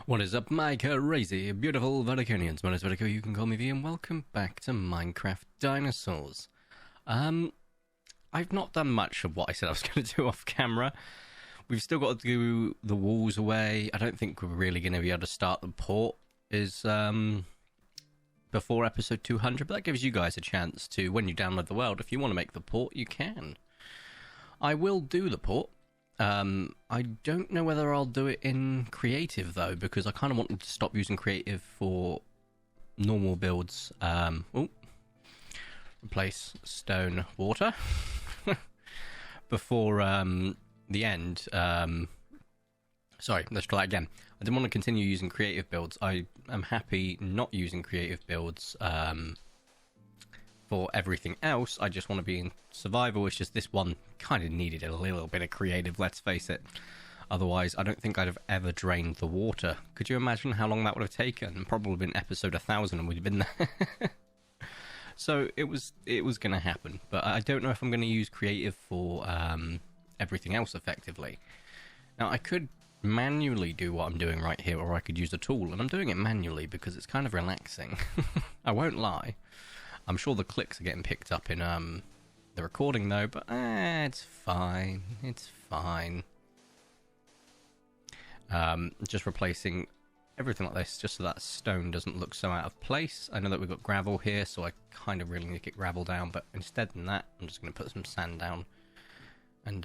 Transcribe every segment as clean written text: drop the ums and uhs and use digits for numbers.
What is up, my crazy, beautiful Verticonians? My name is Vertico, you can call me V, and welcome back to Minecraft Dinosaurs. I've not done much of what I said I was going to do off camera. We've still got to do the walls away. I don't think we're really going to be able to start the port before episode 200, but that gives you guys a chance to, when you download the world, if you want to make the port, you can. I will do the port. I don't know whether I'll do it in creative though, because I kind of wanted to stop using creative for normal builds. Replace stone water before the end. Sorry, let's try that again. I didn't want to continue using creative builds. I am happy not using creative builds for everything else. I just want to be in survival. It's just this one kind of needed a little bit of creative, let's face it. Otherwise, I don't think I'd have ever drained the water. Could you imagine how long that would have taken? Probably been episode 1000 and we'd have been there. So it was going to happen. But I don't know if I'm going to use creative for everything else effectively. Now, I could manually do what I'm doing right here, or I could use a tool. And I'm doing it manually because it's kind of relaxing. I won't lie. I'm sure the clicks are getting picked up in the recording though, but it's fine. It's fine. Just replacing everything like this, just so that stone doesn't look so out of place. I know that we've got gravel here, so I kind of really need to get gravel down, but instead than that, I'm just going to put some sand down and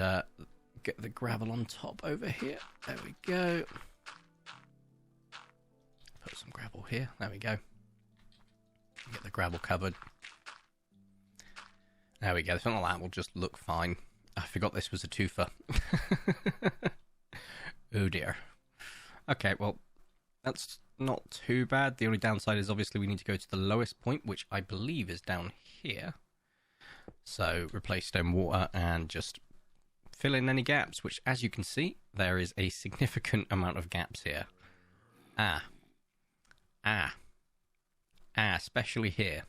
get the gravel on top over here. There we go. Put some gravel here. There we go. Get the gravel covered. There we go. Something like that will just look fine. I forgot this was a twofer. Oh dear. Okay, well, that's not too bad. The only downside is obviously we need to go to the lowest point, which I believe is down here. So replace stone water and just fill in any gaps, which as you can see, there is a significant amount of gaps here. Especially here.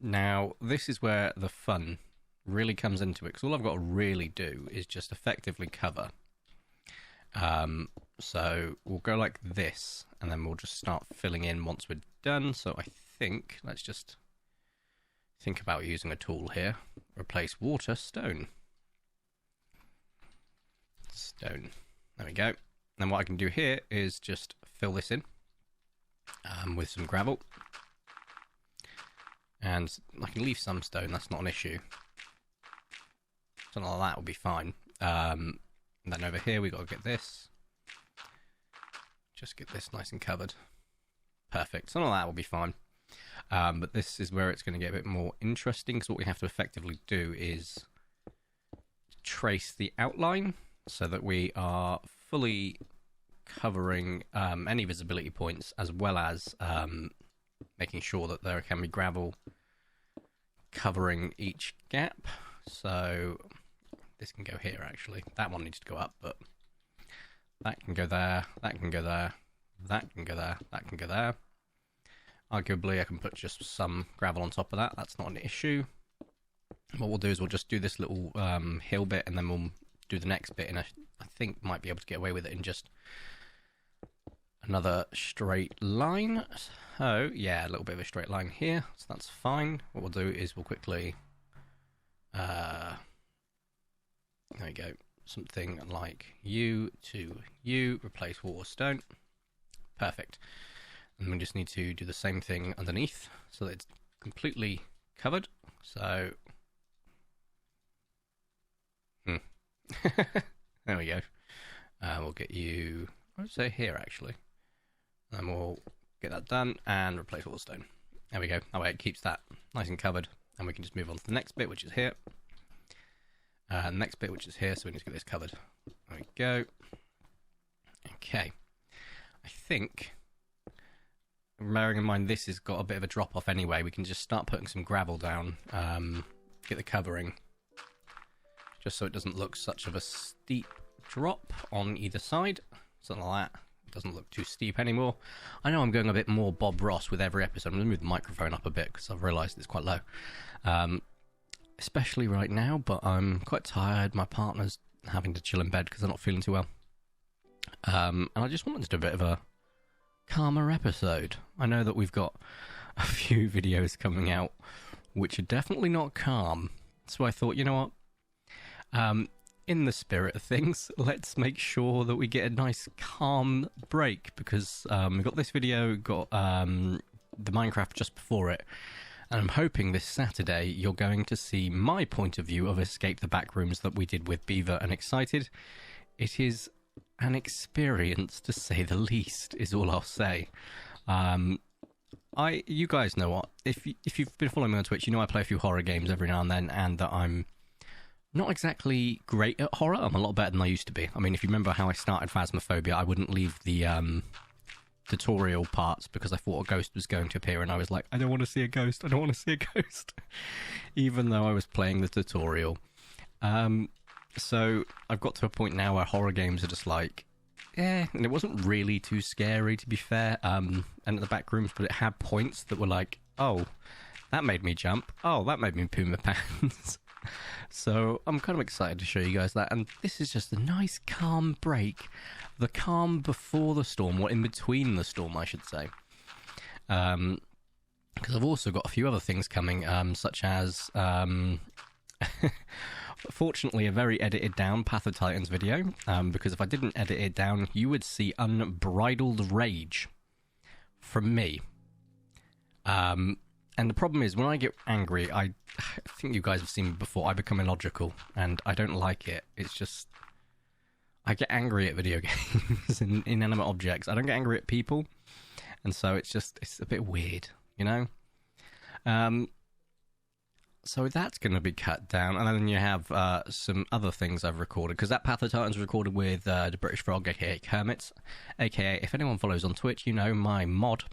Now, this is where the fun really comes into it, because all I've got to really do is just effectively cover. So we'll go like this, and then we'll just start filling in once we're done. So I think, let's just think about using a tool here. Replace water, stone. Stone. There we go. Then what I can do here is just fill this in with some gravel. And I can leave some stone, that's not an issue. Something like that will be fine. And then over here we got to get this. Just get this nice and covered. Perfect. Something like that will be fine. But this is where it's going to get a bit more interesting, because what we have to effectively do is trace the outline so that we are fully covering any visibility points, as well as making sure that there can be gravel covering each gap. So this can go here actually. That one needs to go up, but that can go there, that can go there, that can go there, that can go there. Arguably I can put just some gravel on top of that, that's not an issue. What we'll do is we'll just do this little hill bit, and then we'll do the next bit, and I think might be able to get away with it in just another straight line. So yeah, a little bit of a straight line here, so that's fine. What we'll do is we'll quickly there we go, something like U to U, replace water, stone. Perfect. And we just need to do the same thing underneath so that it's completely covered. So there we go. We'll get you, I would say here actually. And we'll get that done and replace water, stone. There we go. That way it keeps that nice and covered, and we can just move on to the next bit, which is here. Next bit, which is here, so we need to get this covered. There we go. Okay. I think, bearing in mind this has got a bit of a drop off anyway, we can just start putting some gravel down, get the covering, just so it doesn't look such of a steep drop on either side. Something like that. It doesn't look too steep anymore. I know I'm going a bit more Bob Ross with every episode. I'm going to move the microphone up a bit because I've realised it's quite low. Especially right now, but I'm quite tired. My partner's having to chill in bed because I'm not feeling too well. And I just wanted to do a bit of a calmer episode. I know that we've got a few videos coming out which are definitely not calm, so I thought, you know what, in the spirit of things, let's make sure that we get a nice calm break, because we've got this video, got the Minecraft just before it, and I'm hoping this Saturday you're going to see my point of view of Escape the Backrooms that we did with Beaver and Excited. It is an experience, to say the least, is all I'll say. You guys know what, if you've been following me on Twitch, you know I play a few horror games every now and then, and that I'm not exactly great at horror. I'm a lot better than I used to be. I mean, if you remember how I started Phasmophobia, I wouldn't leave the tutorial parts because I thought a ghost was going to appear, and I was like, I don't want to see a ghost, I don't want to see a ghost, even though I was playing the tutorial. So I've got to a point now where horror games are just like, and it wasn't really too scary, to be fair, and at the back rooms, but it had points that were like, oh, that made me jump, oh, that made me poo my pants. So I'm kind of excited to show you guys that, and this is just a nice calm break, the calm before the storm, or in between the storm, I should say, because I've also got a few other things coming, such as fortunately a very edited down Path of Titans video, because if I didn't edit it down you would see unbridled rage from me. And the problem is, when I get angry, I think you guys have seen me before, I become illogical, and I don't like it. It's just, I get angry at video games and inanimate objects. I don't get angry at people, and so it's a bit weird, you know? So that's going to be cut down, and then you have some other things I've recorded, because that Path of Titans was recorded with the British Frog, aka Kermit, aka, if anyone follows on Twitch, you know, my mod.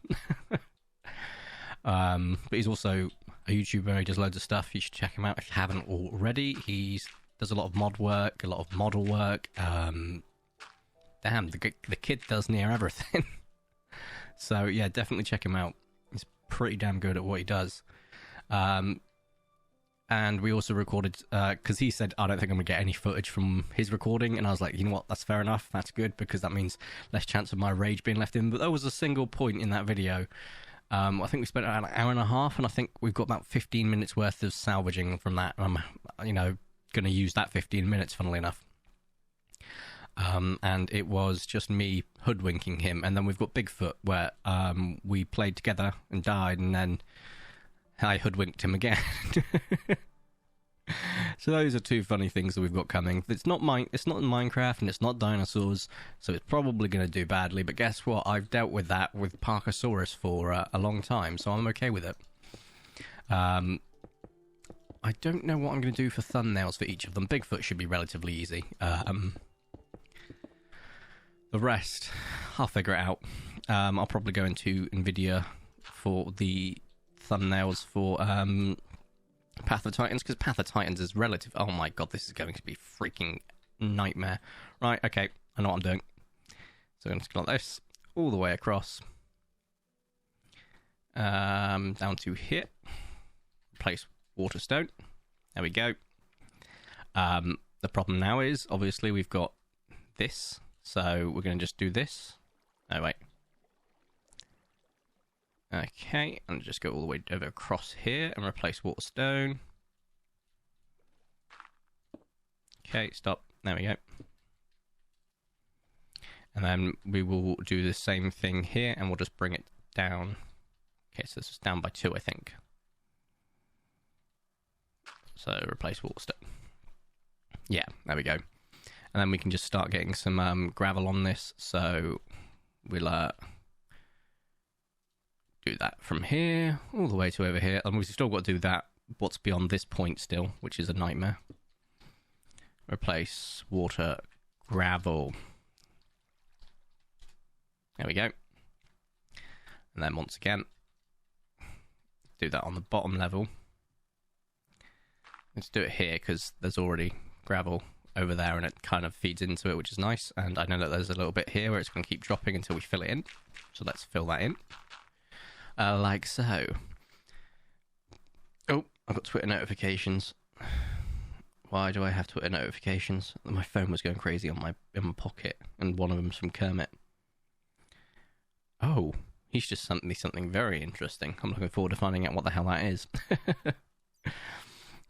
But he's also a YouTuber, he does loads of stuff, you should check him out if you haven't already. He does a lot of mod work, a lot of model work, damn, the kid does near everything. So yeah, definitely check him out, he's pretty damn good at what he does. And we also recorded, because he said, I don't think I'm going to get any footage from his recording, and I was like, you know what, that's fair enough, that's good, because that means less chance of my rage being left in. But there was a single point in that video, I think we spent about an hour and a half, and I think we've got about 15 minutes worth of salvaging from that, and I'm, you know, going to use that 15 minutes, funnily enough. And it was just me hoodwinking him, and then we've got Bigfoot, where we played together and died, and then I hoodwinked him again. So those are two funny things that we've got coming. It's not Minecraft, and it's not Dinosaurs, so it's probably going to do badly, but guess what? I've dealt with that with Parkosaurus for a long time, so I'm okay with it. I don't know what I'm going to do for thumbnails for each of them. Bigfoot should be relatively easy. The rest, I'll figure it out. I'll probably go into NVIDIA for the thumbnails for Path of Titans, because Path of Titans is relative. Oh my god, this is going to be freaking nightmare. Right, okay, I know what I'm doing. So I'm just going to like this all the way across, down to here. Replace Waterstone. There we go. The problem now is, obviously, we've got this, so we're going to just do this. Oh wait. Okay, and just go all the way over across here and replace Waterstone. Okay, stop. There we go. And then we will do the same thing here, and we'll just bring it down. Okay, so this is down by 2, I think. So replace Waterstone. Yeah, there we go. And then we can just start getting some gravel on this. So we'll do that from here all the way to over here, and we've still got to do that what's beyond this point still, which is a nightmare. Replace water, gravel. There we go. And then once again, do that on the bottom level. Let's do it here because there's already gravel over there and it kind of feeds into it, which is nice. And I know that there's a little bit here where it's going to keep dropping until we fill it in. So let's fill that in. Like so. Oh, I've got Twitter notifications. Why do I have Twitter notifications? My phone was going crazy in my pocket, and one of them's from Kermit. Oh, he's just sent me something very interesting. I'm looking forward to finding out what the hell that is.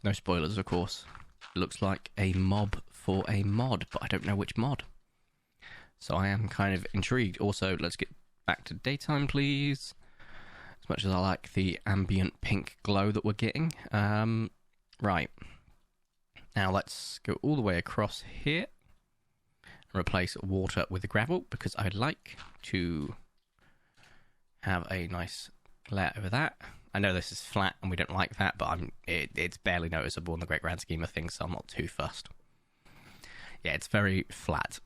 No spoilers, of course. It looks like a mob for a mod, but I don't know which mod. So I am kind of intrigued. Also, let's get back to daytime, please. As much as I like the ambient pink glow that we're getting. Right. Now let's go all the way across here and replace water with gravel, because I'd like to have a nice layer over that. I know this is flat and we don't like that, but it's barely noticeable in the great grand scheme of things, so I'm not too fussed. Yeah, it's very flat.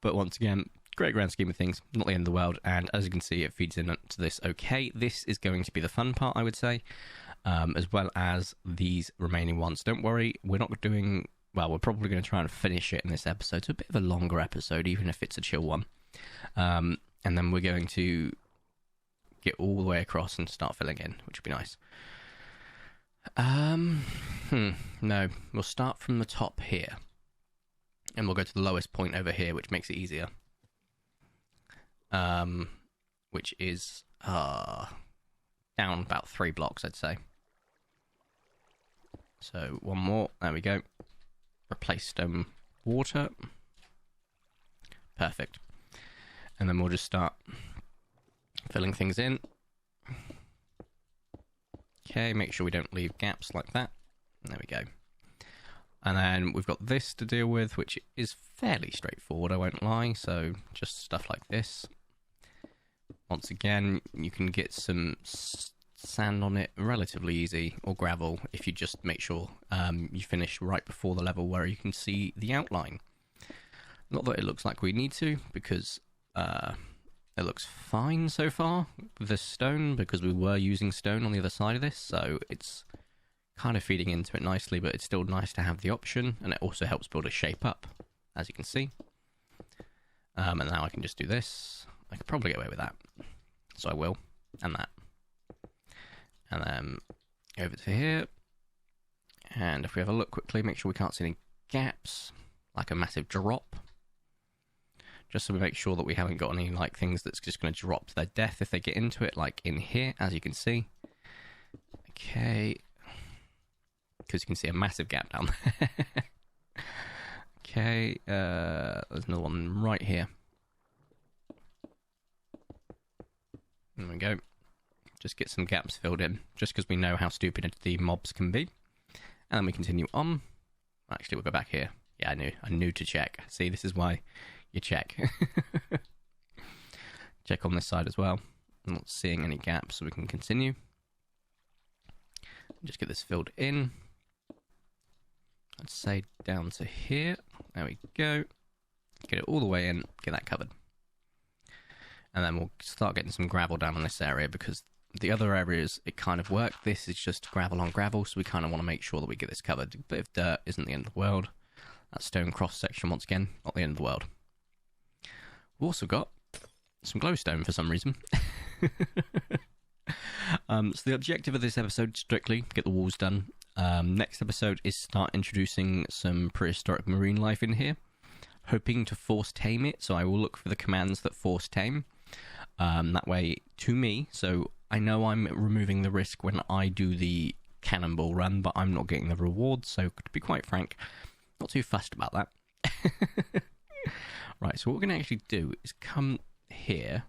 But once again, great grand scheme of things, not the end of the world, and as you can see, it feeds into this okay. This is going to be the fun part, I would say, as well as these remaining ones. Don't worry, we're not doing... Well, we're probably going to try and finish it in this episode. It's a bit of a longer episode, even if it's a chill one. And then we're going to get all the way across and start filling in, which would be nice. No, we'll start from the top here. And we'll go to the lowest point over here, which makes it easier. Which is down about 3 blocks, I'd say. So one more, there we go. Replace stone water. Perfect. And then we'll just start filling things in. Okay, make sure we don't leave gaps like that. There we go. And then we've got this to deal with, which is fairly straightforward, I won't lie. So just stuff like this. Once again, you can get some sand on it relatively easy, or gravel, if you just make sure you finish right before the level where you can see the outline. Not that it looks like we need to, because it looks fine so far with this stone, because we were using stone on the other side of this, so it's kind of feeding into it nicely, but it's still nice to have the option, and it also helps build a shape up, as you can see. And now I can just do this. I could probably get away with that, so I will, and that. And then over to here, and if we have a look quickly, make sure we can't see any gaps, like a massive drop, just so we make sure that we haven't got any like things that's just going to drop to their death if they get into it, like in here, as you can see. Okay, because you can see a massive gap down there. Okay, there's another one right here. There we go. Just get some gaps filled in, just because we know how stupid the mobs can be. And then we continue on. Actually, we'll go back here. Yeah, I knew to check. See, this is why you check. Check on this side as well. I'm not seeing any gaps, so we can continue. Just get this filled in. Let's say down to here. There we go. Get it all the way in, get that covered. And then we'll start getting some gravel down on this area, because the other areas, it kind of worked. This is just gravel on gravel, so we kind of want to make sure that we get this covered. A bit of dirt isn't the end of the world. That stone cross section, once again, not the end of the world. We've also got some glowstone for some reason. So the objective of this episode, strictly, get the walls done. Next episode is start introducing some prehistoric marine life in here. Hoping to force tame it, so I will look for the commands that force tame. That way, to me, so I know I'm removing the risk when I do the cannonball run, but I'm not getting the reward, so to be quite frank, not too fussed about that. Right, so what we're going to actually do is come here.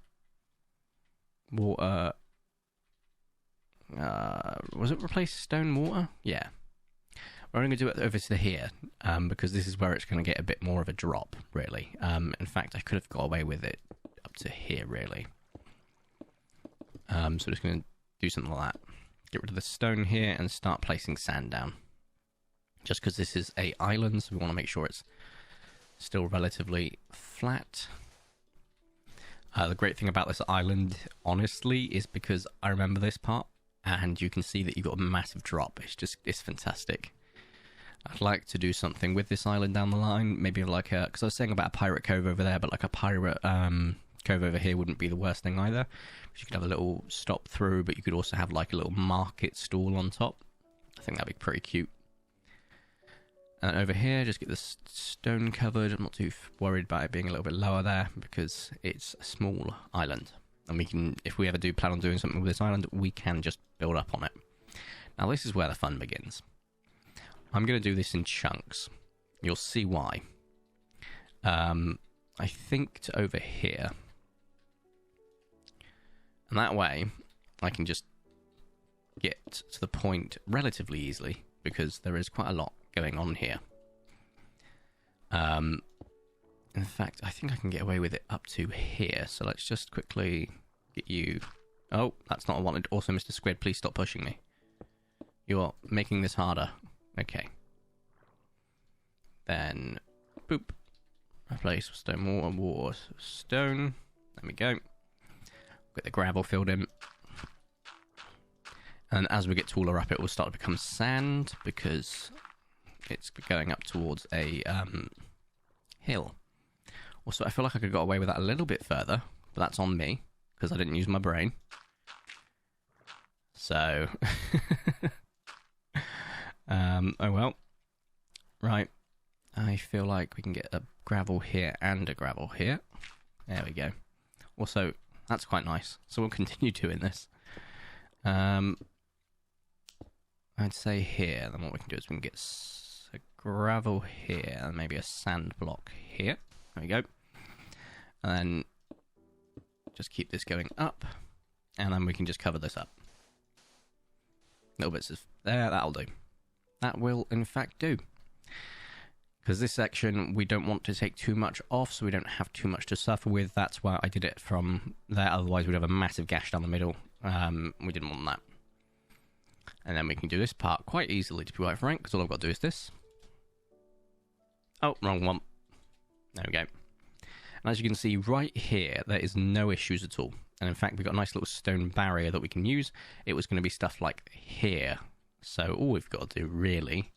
Water. Was it replace stone water? Yeah. We're only going to do it over to here, because this is where it's going to get a bit more of a drop, really. In fact, I could have got away with it up to here, really. So we're just going to do something like that. Get rid of the stone here and start placing sand down. Just because this is an island, so we want to make sure it's still relatively flat. The great thing about this island, honestly, is because I remember this part, and you can see that you've got a massive drop. It's fantastic. I'd like to do something with this island down the line, maybe like a, because I was saying about a pirate cove over there, but like a pirate cove over here wouldn't be the worst thing either. You could have a little stop through, but you could also have like a little market stall on top. I think that'd be pretty cute. And over here, just get this stone covered. I'm not too worried about it being a little bit lower there because it's a small island. And we can, if we ever do plan on doing something with this island, we can just build up on it. Now this is where the fun begins. I'm going to do this in chunks. You'll see why. I think to over here. And that way, I can just get to the point relatively easily because there is quite a lot going on here. In fact, I think I can get away with it up to here. So let's just quickly get you... Oh, that's not what I wanted. Also, Mr. Squid, please stop pushing me. You're making this harder. Okay. Then, boop. Replace stone, water, stone. There we go. Get the gravel filled in. And as we get taller up, it will start to become sand because it's going up towards a hill. Also, I feel like I could have got away with that a little bit further, but that's on me because I didn't use my brain. So, oh well. Right. I feel like we can get a gravel here and a gravel here. There we go. Also, that's quite nice. So we'll continue doing this. I'd say here. Then what we can do is we can get a gravel here and maybe a sand block here. There we go. And then just keep this going up. And then we can just cover this up. Little bits of there, that'll do. That will in fact do. Because this section we don't want to take too much off, so we don't have too much to suffer with. That's why I did it from there, otherwise we'd have a massive gash down the middle. We didn't want that. And then we can do this part quite easily, to be quite frank, because all I've got to do is this. Oh, wrong one. There we go. And as you can see right here, there is no issues at all. And in fact, we've got a nice little stone barrier that we can use. It was going to be stuff like here. So all we've got to do, really,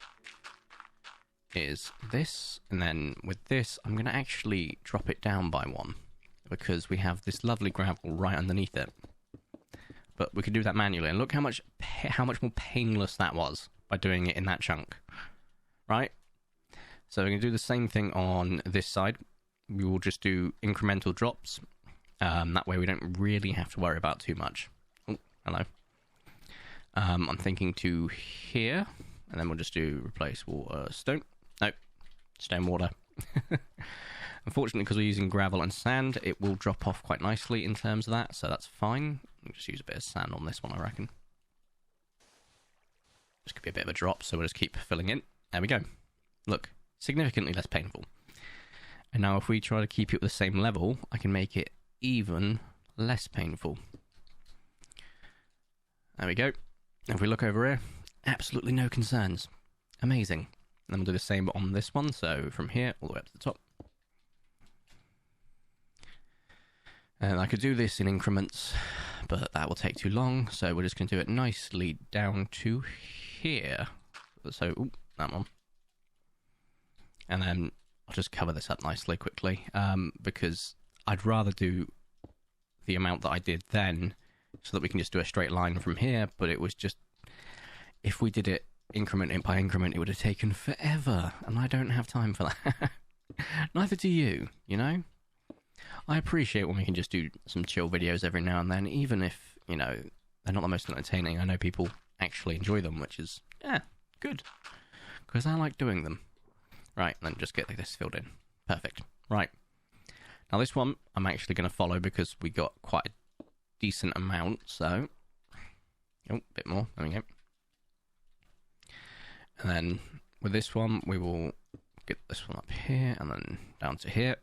is this. And then with this, I'm going to actually drop it down by one. Because we have this lovely gravel right underneath it. But we could do that manually. And look how much more painless that was by doing it in that chunk. Right? So we're going to do the same thing on this side. We will just do incremental drops. That way we don't really have to worry about too much. Oh, hello. I'm thinking to here. And then we'll just do replace water, stone. No, stone, water. Unfortunately, because we're using gravel and sand, it will drop off quite nicely in terms of that. So that's fine. We'll just use a bit of sand on this one, I reckon. This could be a bit of a drop, so we'll just keep filling in. There we go. Look, significantly less painful. And now if we try to keep it at the same level, I can make it even less painful. There we go. If we look over here, absolutely no concerns. Amazing. And then we'll do the same on this one, so from here all the way up to the top. And I could do this in increments, but that will take too long, so we're just going to do it nicely down to here. So, ooh, that one. And then I'll just cover this up nicely, quickly, because I'd rather do the amount that I did then, so that we can just do a straight line from here, but it was just, if we did it increment by increment, it would have taken forever, and I don't have time for that. Neither do you, you know? I appreciate when we can just do some chill videos every now and then, even if, you know, they're not the most entertaining. I know people actually enjoy them, which is, yeah, good, because I like doing them. Right, then just get this filled in. Perfect. Right. Now this one, I'm actually going to follow because we got quite a decent amount, so... Oh, a bit more. There we go. And then with this one, we will get this one up here and then down to here.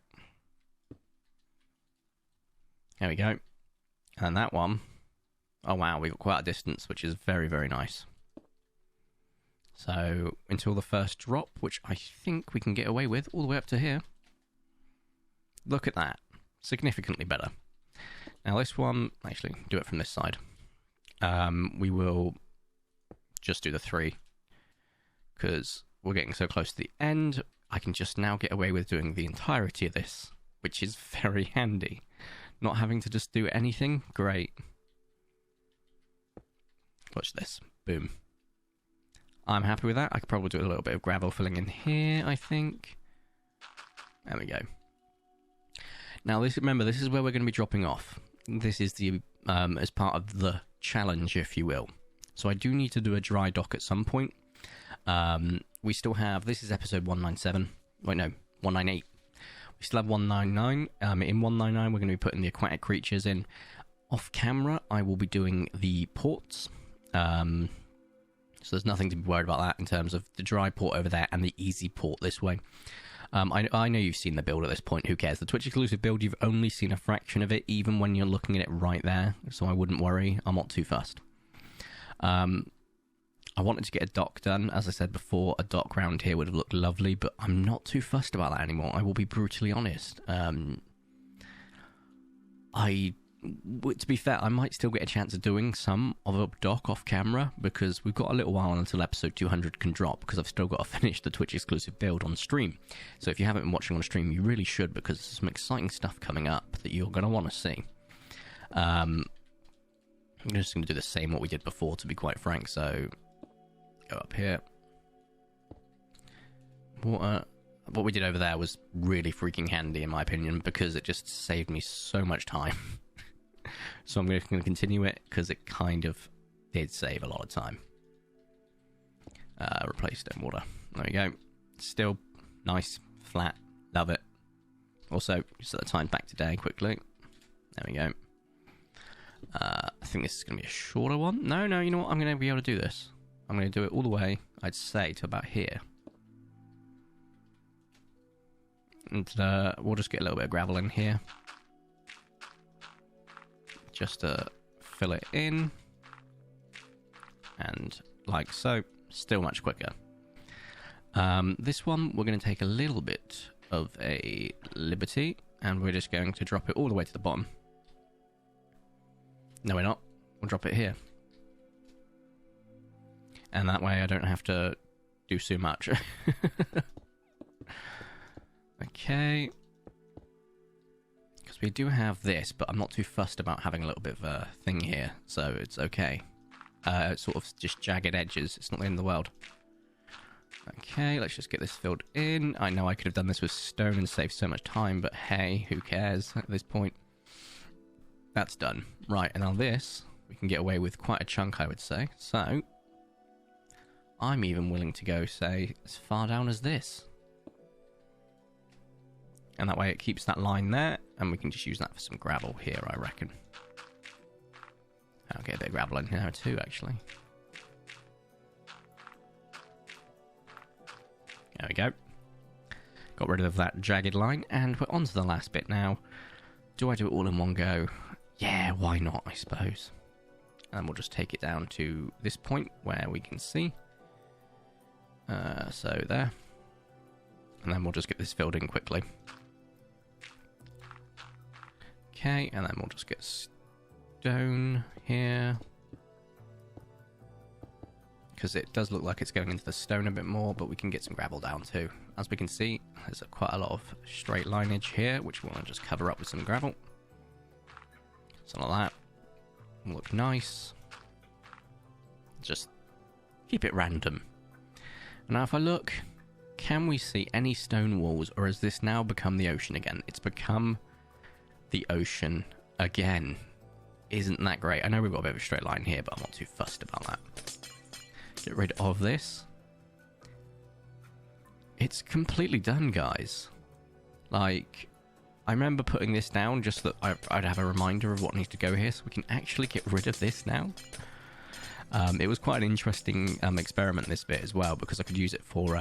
There we go. And then that one, oh wow, we got quite a distance, which is very, very nice. So, until the first drop, which I think we can get away with, all the way up to here. Look at that. Significantly better. Now this one, actually, do it from this side. We will just do the 3. Because we're getting so close to the end, I can just now get away with doing the entirety of this, which is very handy. Not having to just do anything, great. Watch this. Boom. I'm happy with that. I could probably do a little bit of gravel filling in here, I think. There we go. Now, remember, this is where we're going to be dropping off. This is the as part of the challenge, if you will. So I do need to do a dry dock at some point. We still have... This is episode 197. Wait, no, 198. We still have 199. In 199, we're going to be putting the aquatic creatures in. Off camera, I will be doing the ports. So there's nothing to be worried about that in terms of the dry port over there and the easy port this way. I know you've seen the build at this point. Who cares? The Twitch exclusive build, you've only seen a fraction of it, even when you're looking at it right there. So I wouldn't worry. I'm not too fussed. I wanted to get a dock done. As I said before, a dock round here would have looked lovely, but I'm not too fussed about that anymore. I will be brutally honest. To be fair, I might still get a chance of doing some of a dock off camera, because we've got a little while until episode 200 can drop, because I've still got to finish the Twitch exclusive build on stream. So if you haven't been watching on stream, you really should, because there's some exciting stuff coming up that you're going to want to see. I'm just going to do the same what we did before, to be quite frank. So go up here. What we did over there was really freaking handy, in my opinion, because it just saved me so much time. So I'm going to continue it, because it kind of did save a lot of time. Replace stone water. There we go. Still nice, flat, love it. Also, set the time back to day quickly. There we go. I think this is going to be a shorter one. No, you know what? I'm going to be able to do this. I'm going to do it all the way, I'd say, to about here. And we'll just get a little bit of gravel in here. Just to fill it in. And like so. Still much quicker. This one, we're going to take a little bit of a liberty. And we're just going to drop it all the way to the bottom. No, we're not. We'll drop it here. And that way I don't have to do so much. Okay. Because we do have this, but I'm not too fussed about having a little bit of a thing here, so it's okay. It's sort of just jagged edges. It's not the end of the world. Okay, let's just get this filled in. I know I could have done this with stone and saved so much time, but hey, who cares at this point? That's done. Right, and now this, we can get away with quite a chunk, I would say. So, I'm even willing to go, say, as far down as this. And that way it keeps that line there, and we can just use that for some gravel here, I reckon. I'll get a bit of gravel in here too, actually. There we go. Got rid of that jagged line, and we're on to the last bit now. Do I do it all in one go? Yeah, why not, I suppose. And we'll just take it down to this point where we can see. So there. And then we'll just get this filled in quickly. Okay, and then we'll just get stone here. Because it does look like it's going into the stone a bit more, but we can get some gravel down too. As we can see, there's quite a lot of straight lineage here, which we want to just cover up with some gravel. Something like that. Will look nice. Just keep it random. And now if I look, can we see any stone walls, or has this now become the ocean again? It's become the ocean again. Isn't that great? I know we've got a bit of a straight line here, but I'm not too fussed about that. Get rid of this. It's completely done, guys. Like, I remember putting this down just that I'd have a reminder of what needs to go here, so we can actually get rid of this now. It was quite an interesting experiment, this bit as well, because I could use it for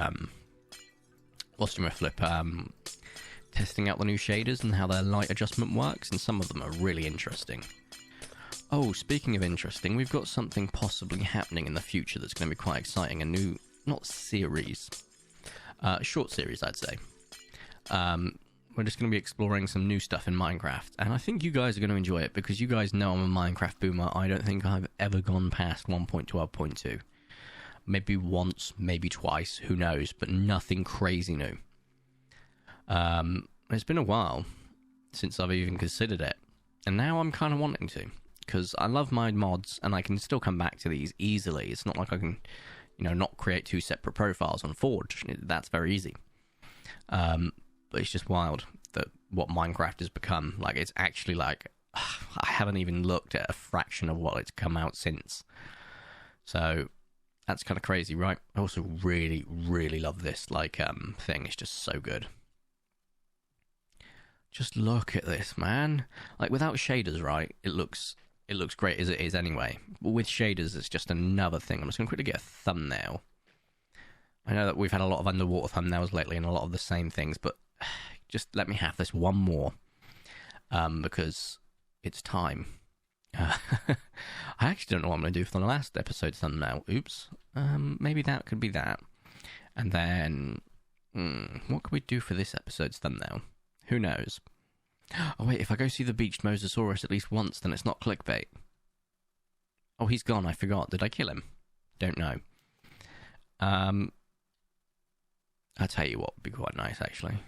testing out the new shaders and how their light adjustment works, and some of them are really interesting. Oh, speaking of interesting, we've got something possibly happening in the future that's going to be quite exciting. A new, not series, short series, I'd say. We're just going to be exploring some new stuff in Minecraft, and I think you guys are going to enjoy it, because you guys know I'm a Minecraft boomer. I don't think I've ever gone past 1.12.2. Maybe once, maybe twice, who knows, but nothing crazy new. It's been a while since I've even considered it, and now I'm kind of wanting to, because I love my mods, and I can still come back to these easily. It's not like I can not create two separate profiles on Forge. That's very easy. But it's just wild that what Minecraft has become. Like, it's actually like, I haven't even looked at a fraction of what it's come out since. So that's kind of crazy, right? I also really, really love this thing. It's just so good. Just look at this, man. Like, without shaders, right, it looks great as it is anyway. But with shaders, it's just another thing. I'm just going to quickly get a thumbnail. I know that we've had a lot of underwater thumbnails lately and a lot of the same things, but just let me have this one more. Because it's time. I actually don't know what I'm going to do for the last episode thumbnail. Oops. Maybe that could be that. And then, what could we do for this episode's thumbnail? Who knows? Oh, wait, if I go see the beached Mosasaurus at least once, then it's not clickbait. Oh, he's gone, I forgot. Did I kill him? Don't know. I'll tell you what would be quite nice, actually.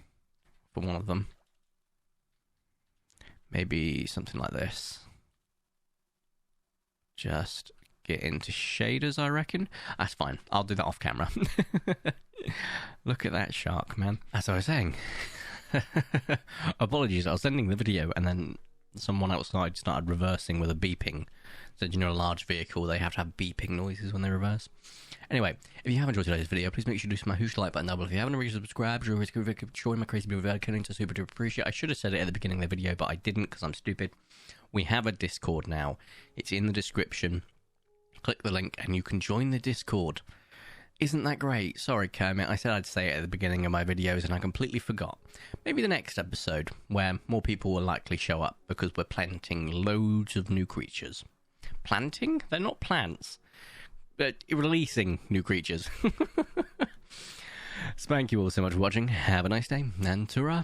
For one of them. Maybe something like this. Just get into shaders, I reckon. That's fine. I'll do that off camera. Look at that shark, man. As I was saying... Apologies, I was sending the video and then someone outside started reversing with a beeping. So, a large vehicle, they have to have beeping noises when they reverse. Anyway, if you have enjoyed today's video, please make sure to smash the like button down below. If you haven't already subscribed, join my crazy video Vertico to super duper appreciate. I should have said it at the beginning of the video, but I didn't because I'm stupid. We have a Discord now. It's in the description. Click the link and you can join the Discord. Isn't that great? Sorry, Kermit. I said I'd say it at the beginning of my videos and I completely forgot. Maybe the next episode, where more people will likely show up because we're planting loads of new creatures. Planting? They're not plants. But releasing new creatures. So thank you all so much for watching. Have a nice day, and ta-ra.